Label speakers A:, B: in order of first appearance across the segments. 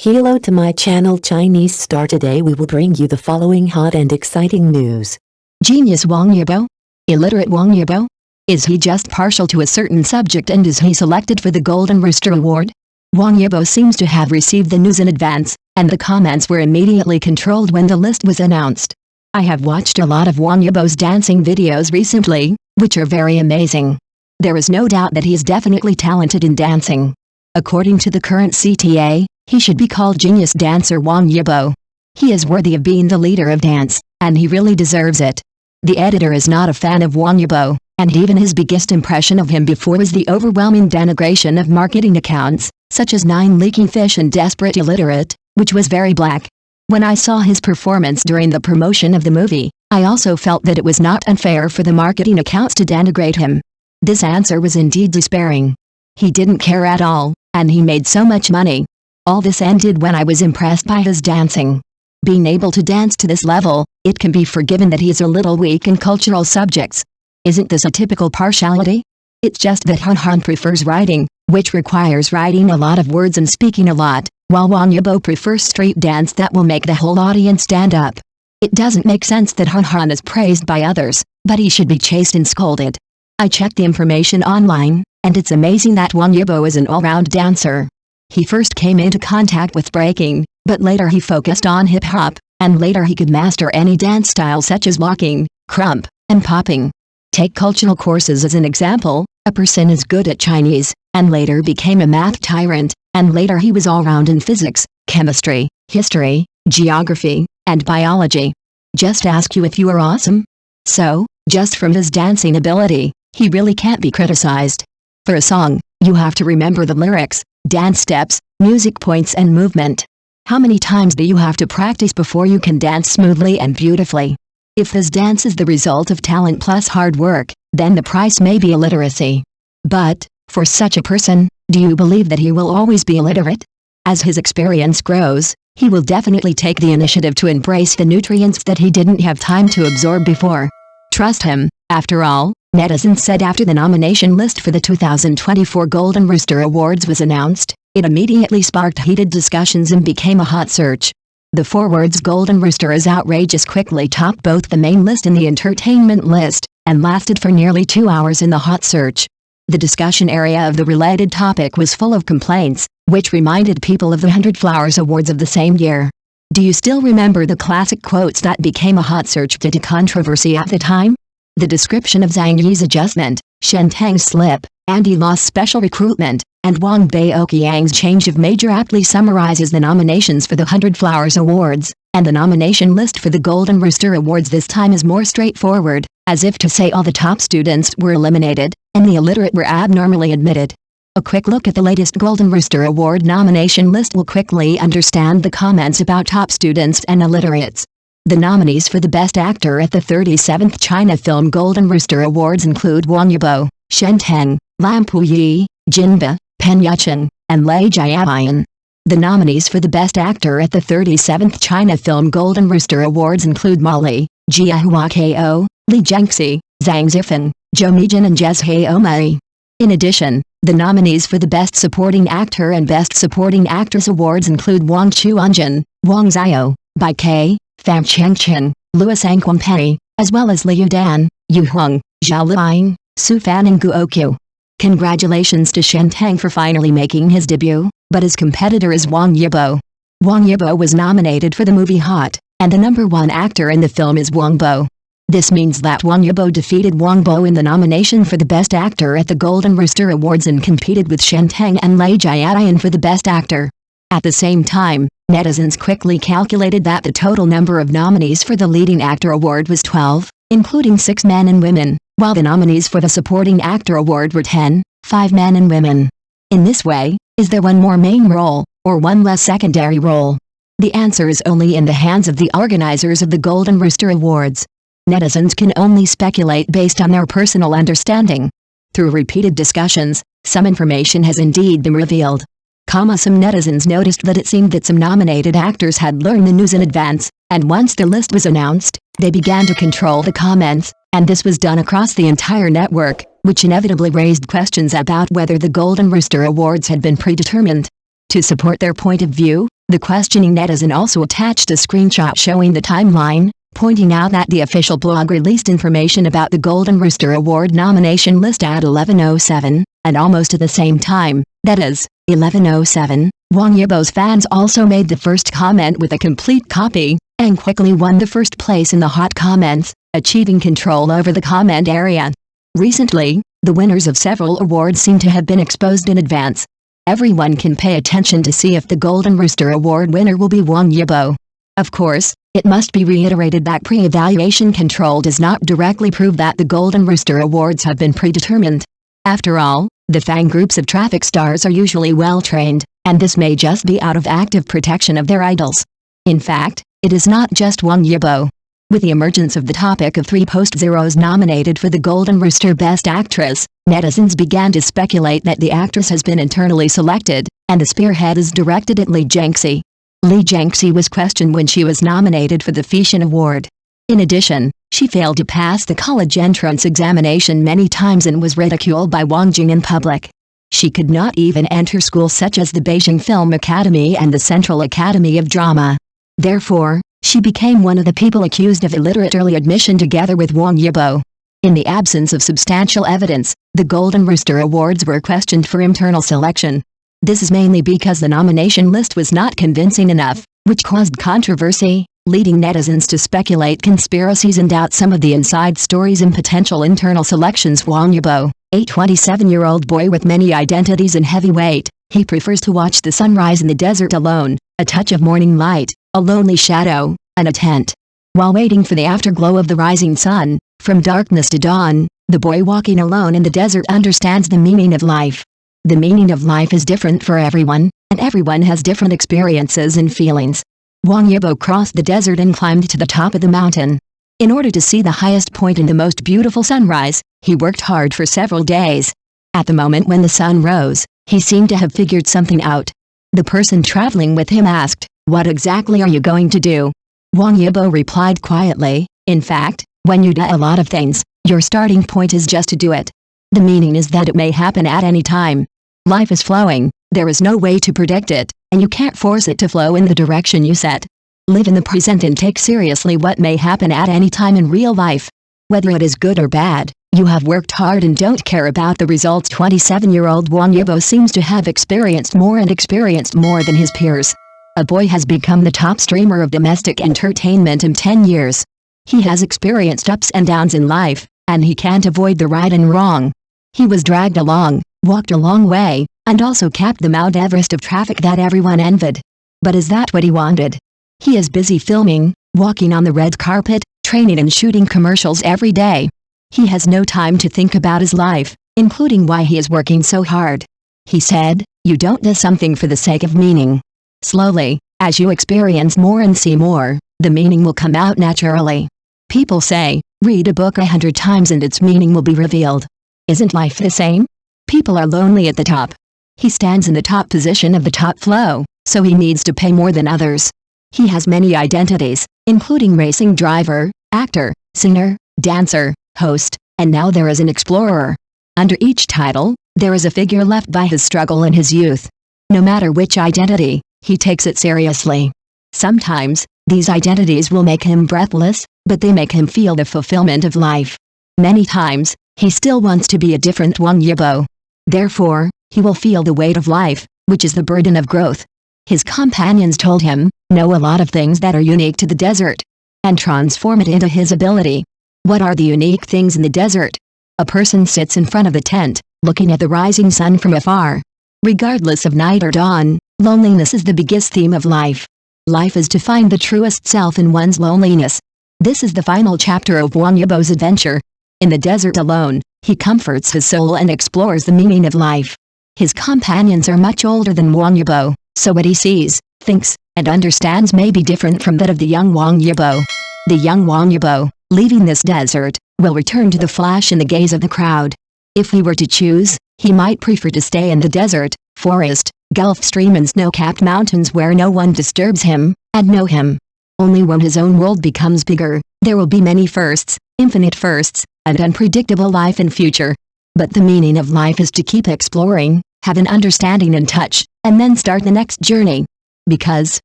A: Hello to my channel Chinese Star. Today we will bring you the following hot and exciting news.
B: Genius Wang Yibo? Illiterate Wang Yibo? Is he just partial to a certain subject and is he selected for the Golden Rooster Award? Wang Yibo seems to have received the news in advance, and the comments were immediately controlled when the list was announced. I have watched a lot of Wang Yibo's dancing videos recently, which are very amazing. There is no doubt that he is definitely talented in dancing. According to the current CTA, he should be called Genius Dancer Wang Yibo. He is worthy of being the leader of dance, and he really deserves it. The editor is not a fan of Wang Yibo, and even his biggest impression of him before was the overwhelming denigration of marketing accounts, such as 9 Leaking Fish and Desperate Illiterate, which was very black. When I saw his performance during the promotion of the movie, I also felt that it was not unfair for the marketing accounts to denigrate him. This answer was indeed despairing. He didn't care at all, and he made so much money. All this ended when I was impressed by his dancing. Being able to dance to this level, it can be forgiven that he is a little weak in cultural subjects. Isn't this a typical partiality? It's just that Han prefers writing, which requires writing a lot of words and speaking a lot, while Wang Yibo prefers street dance that will make the whole audience stand up. It doesn't make sense that Han is praised by others, but he should be chased and scolded. I checked the information online, and it's amazing that Wang Yibo is an all-round dancer. He first came into contact with breaking, but later he focused on hip-hop, and later he could master any dance style such as walking, krump, and popping. Take cultural courses as an example. A person is good at Chinese, and later became a math tyrant, and later he was all-round in physics, chemistry, history, geography, and biology. Just ask you if you are awesome? So, just from his dancing ability, he really can't be criticized. For a song, you have to remember the lyrics, dance steps, music points and movement. How many times do you have to practice before you can dance smoothly and beautifully? If this dance is the result of talent plus hard work, then the price may be illiteracy. But, for such a person, do you believe that he will always be illiterate? As his experience grows, he will definitely take the initiative to embrace the nutrients that he didn't have time to absorb before. Trust him. After all, netizens said after the nomination list for the 2024 Golden Rooster Awards was announced, it immediately sparked heated discussions and became a hot search. The 4 words Golden Rooster is outrageous quickly topped both the main list and the entertainment list, and lasted for nearly 2 hours in the hot search. The discussion area of the related topic was full of complaints, which reminded people of the 100 Flowers Awards of the same year. Do you still remember the classic quotes that became a hot search due to controversy at the time? The description of Zhang Yi's adjustment, Shen Tang's slip, Andy Lau's special recruitment, and Wang Baoqiang's change of major aptly summarizes the nominations for the 100 Flowers Awards, and the nomination list for the Golden Rooster Awards this time is more straightforward, as if to say all the top students were eliminated, and the illiterate were abnormally admitted. A quick look at the latest Golden Rooster Award nomination list will quickly understand the comments about top students and illiterates. The nominees for the Best Actor at the 37th China Film Golden Rooster Awards include Wang Yibo, Shen Teng, Lam Puyi, Jinba, Pen Yuchen, and Lei Jiayan. The nominees for the Best Actor at the 37th China Film Golden Rooster Awards include Molly, Jia Hua Ko, Li Jiangxi, Zhang Zifan, Zhou Mijin and Jez Haomei. In addition, the nominees for the Best Supporting Actor and Best Supporting Actress Awards include Wang Chuanjun, Wang Xiao, Bai Kai, Pham Chengchen, Louis Angquampei, as well as Liu Dan, Yu Huang, Zhao Liang, Su Fan and Guo Qiu. Congratulations to Shen Tang for finally making his debut, but his competitor is Wang Yibo. Wang Yibo was nominated for the movie Hot, and the #1 actor in the film is Wang Bo. This means that Wang Yibo defeated Wang Bo in the nomination for the Best Actor at the Golden Rooster Awards and competed with Shen Tang and Lei Jiayan for the Best Actor. At the same time, netizens quickly calculated that the total number of nominees for the Leading Actor Award was 12, including 6 men and women, while the nominees for the Supporting Actor Award were 10, 5 men and women. In this way, is there one more main role, or one less secondary role? The answer is only in the hands of the organizers of the Golden Rooster Awards. Netizens can only speculate based on their personal understanding. Through repeated discussions, some information has indeed been revealed. Some netizens noticed that it seemed that some nominated actors had learned the news in advance, and once the list was announced, they began to control the comments, and this was done across the entire network, which inevitably raised questions about whether the Golden Rooster Awards had been predetermined. To support their point of view, The questioning netizen also attached a screenshot showing the timeline, pointing out that the official blog released information about the Golden Rooster Award nomination list at 11:07, and almost at the same time, that is, 11:07, Wang Yibo's fans also made the first comment with a complete copy, and quickly won the first place in the hot comments, achieving control over the comment area. Recently, the winners of several awards seem to have been exposed in advance. Everyone can pay attention to see if the Golden Rooster Award winner will be Wang Yibo. Of course, it must be reiterated that pre-evaluation control does not directly prove that the Golden Rooster Awards have been predetermined. After all, the fan groups of traffic stars are usually well-trained, and this may just be out of active protection of their idols. In fact, it is not just Wang Yibo. With the emergence of the topic of 3 post-zeros nominated for the Golden Rooster Best Actress, netizens began to speculate that the actress has been internally selected, and the spearhead is directed at Lee Jiangxi. Lee Jiangxi was questioned when she was nominated for the Feitian Award. In addition, she failed to pass the college entrance examination many times and was ridiculed by Wang Jing in public. She could not even enter schools such as the Beijing Film Academy and the Central Academy of Drama. Therefore, she became one of the people accused of illiterate early admission together with Wang Yibo. In the absence of substantial evidence, the Golden Rooster Awards were questioned for internal selection. This is mainly because the nomination list was not convincing enough, which caused controversy, leading netizens to speculate conspiracies and doubt some of the inside stories and potential internal selections. Wang Yibo, a 27-year-old boy with many identities and heavy weight, he prefers to watch the sunrise in the desert alone, a touch of morning light, a lonely shadow, and a tent. While waiting for the afterglow of the rising sun, from darkness to dawn, the boy walking alone in the desert understands the meaning of life. The meaning of life is different for everyone, and everyone has different experiences and feelings. Wang Yibo crossed the desert and climbed to the top of the mountain. In order to see the highest point and the most beautiful sunrise, he worked hard for several days. At the moment when the sun rose, he seemed to have figured something out. The person traveling with him asked, "What exactly are you going to do?" Wang Yibo replied quietly, "In fact, when you do a lot of things, your starting point is just to do it. The meaning is that it may happen at any time. Life is flowing, there is no way to predict it, and you can't force it to flow in the direction you set. Live in the present and take seriously what may happen at any time in real life. Whether it is good or bad, you have worked hard and don't care about the results." 27-year-old Wang Yibo seems to have experienced more than his peers. A boy has become the top streamer of domestic entertainment in 10 years. He has experienced ups and downs in life, and he can't avoid the right and wrong. He was dragged along, walked a long way, and also capped the Mount Everest of traffic that everyone envied. But is that what he wanted? He is busy filming, walking on the red carpet, training and shooting commercials every day. He has no time to think about his life, including why he is working so hard. He said, "You don't do something for the sake of meaning. Slowly, as you experience more and see more, the meaning will come out naturally. People say, read a book 100 times and its meaning will be revealed. Isn't life the same? People are lonely at the top. He stands in the top position of the top flow, so he needs to pay more than others. He has many identities, including racing driver, actor, singer, dancer, host, and now there is an explorer. Under each title, there is a figure left by his struggle in his youth. No matter which identity, he takes it seriously. Sometimes, these identities will make him breathless, but they make him feel the fulfillment of life. Many times, he still wants to be a different Wang Yibo. Therefore, he will feel the weight of life, which is the burden of growth. His companions told him, know a lot of things that are unique to the desert, and transform it into his ability. What are the unique things in the desert? A person sits in front of the tent, looking at the rising sun from afar. Regardless of night or dawn, loneliness is the biggest theme of life. Life is to find the truest self in one's loneliness. This is the final chapter of Wang Yibo's adventure. In the desert alone, he comforts his soul and explores the meaning of life. His companions are much older than Wang Yibo, so what he sees, thinks, and understands may be different from that of the young Wang Yibo. The young Wang Yibo, leaving this desert, will return to the flash in the gaze of the crowd. If he were to choose, he might prefer to stay in the desert, forest, Gulf Stream and snow-capped mountains where no one disturbs him, and know him. Only when his own world becomes bigger, there will be many firsts, infinite firsts, and unpredictable life and future. But the meaning of life is to keep exploring, have an understanding and touch, and then start the next journey. Because,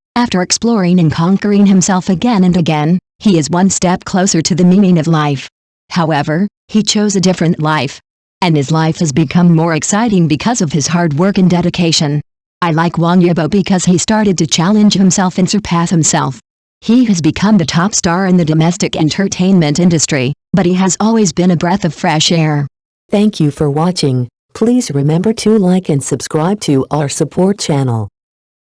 B: after exploring and conquering himself again and again, he is one step closer to the meaning of life. However, he chose a different life. And his life has become more exciting because of his hard work and dedication. I like Wang Yibo because he started to challenge himself and surpass himself. He has become the top star in the domestic entertainment industry, but he has always been a breath of fresh air.
A: Thank you for watching. Please remember to like and subscribe to our support channel.